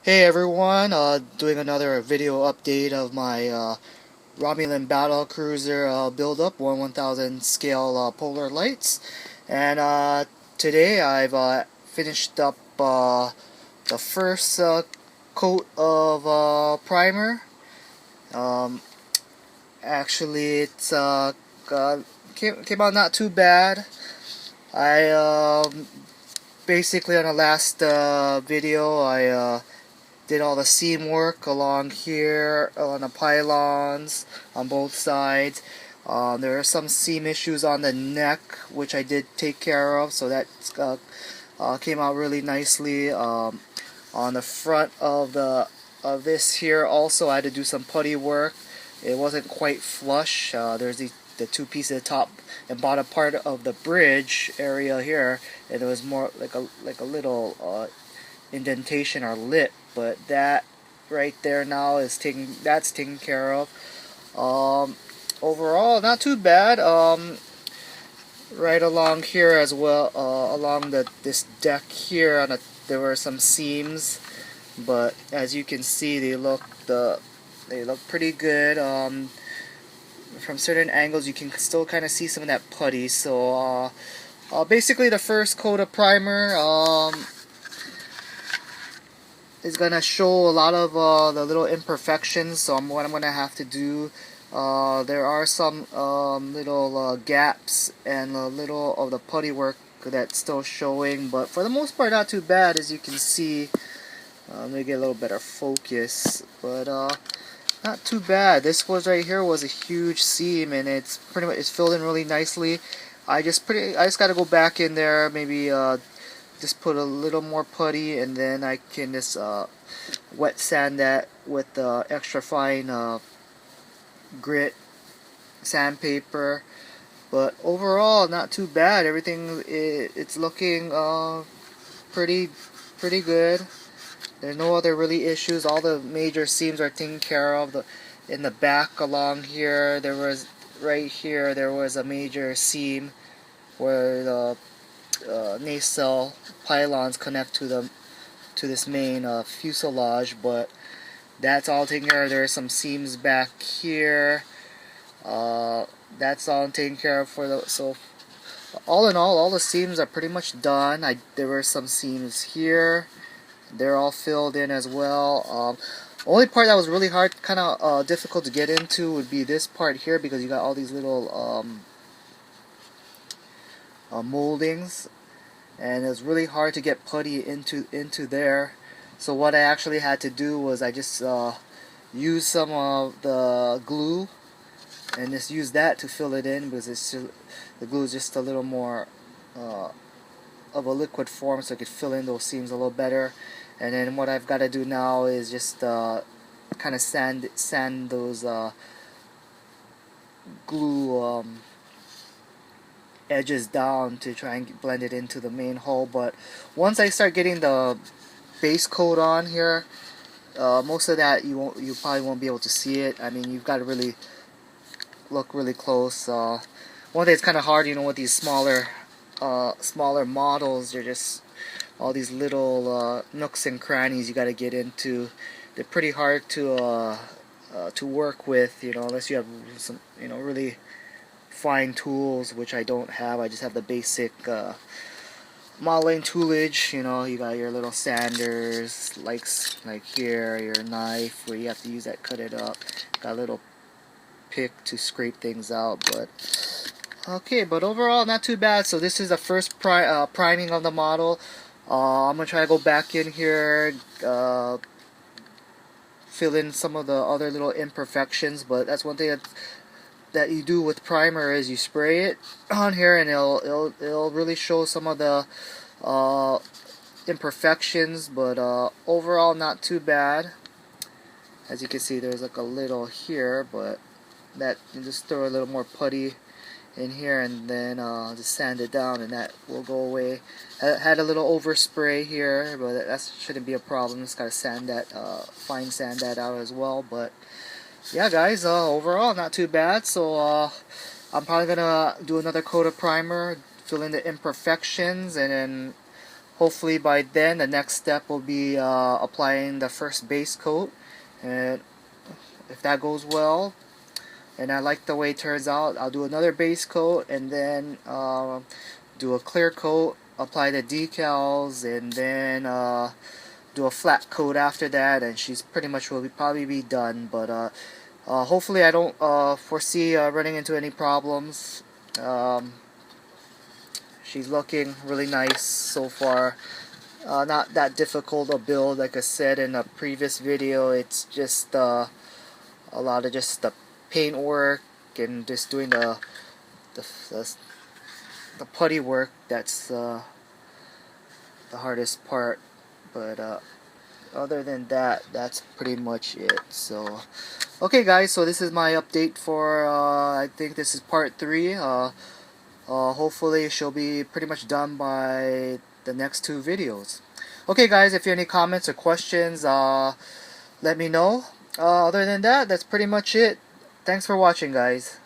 Hey everyone, doing another video update of my Romulan Battle Cruiser build-up, 1000 scale polar lights. And today I've finished up the first coat of primer. Um, Actually, it's came out not too bad. I basically on the last video I did all the seam work along here on the pylons on both sides. There are some seam issues on the neck which I did take care of, so that came out really nicely. On the front of this here also I had to do some putty work. It wasn't quite flush. There's the two pieces at the top and bottom part of the bridge area here, and it was more like a little indentation or lip, but that right there now is taken care of. Overall, not too bad. Right along here as well, along this deck here, there were some seams, but as you can see, they look pretty good. From certain angles, you can still kind of see some of that putty. So basically, the first coat of primer is gonna show a lot of the little imperfections. So what I'm gonna have to do, there are some little gaps and a little of the putty work that's still showing, but for the most part not too bad, as you can see. Let me get a little better focus, but not too bad. This was right here was a huge seam, and it's filled in really nicely. I just gotta go back in there, maybe just put a little more putty, and then I can just wet sand that with extra fine grit sandpaper. But overall, not too bad. Everything it's looking pretty good. There's no other really issues. All the major seams are taken care of. In the back along here, right here there was a major seam where the nacelle pylons connect to this main fuselage, but that's all taken care of. There are some seams back here. That's all taken care of so all in all the seams are pretty much done. There were some seams here. They're all filled in as well. Only part that was really hard, kind of difficult to get into, would be this part here, because you got all these little moldings, and it was really hard to get putty into there. So what I actually had to do was I just used some of the glue and just use that to fill it in, because the glue is just a little more of a liquid form, so I could fill in those seams a little better. And then what I've got to do now is just kind of sand those glue edges down to try and blend it into the main hull. But once I start getting the base coat on here, most of that you probably won't be able to see it. I mean, you've got to really look really close. One thing that's kind of hard, with these smaller models, they're just all these little nooks and crannies you got to get into. They're pretty hard to work with, unless you have some, really fine tools, which I don't have. I just have the basic modeling toolage. You got your little sanders, like here, your knife where you have to use that, cut it up. Got a little pick to scrape things out, but okay. But overall, not too bad. So this is the first priming of the model. I'm gonna try to go back in here, fill in some of the other little imperfections. But that's one thing that you do with primer, is you spray it on here, and it'll really show some of the imperfections. But overall, not too bad. As you can see, there's like a little here, but that you just throw a little more putty in here, and then just sand it down, and that will go away. Had a little overspray here, but that shouldn't be a problem. Just gotta fine sand that out as well. But yeah, guys, overall not too bad. So I'm probably gonna do another coat of primer, fill in the imperfections, and then hopefully by then the next step will be applying the first base coat, and if that goes well and I like the way it turns out, I'll do another base coat and then do a clear coat, apply the decals, and then do a flat coat after that, and she's pretty much will probably be done. But hopefully I don't foresee running into any problems. She's looking really nice so far. Not that difficult a build, like I said in a previous video. It's just a lot of just the paint work and just doing the, the putty work. That's the hardest part. But other than that, that's pretty much it. So okay guys, so this is my update for I think this is part 3. Hopefully she'll be pretty much done by the next 2 videos. Okay guys, if you have any comments or questions, let me know. Other than that, that's pretty much it. Thanks for watching guys.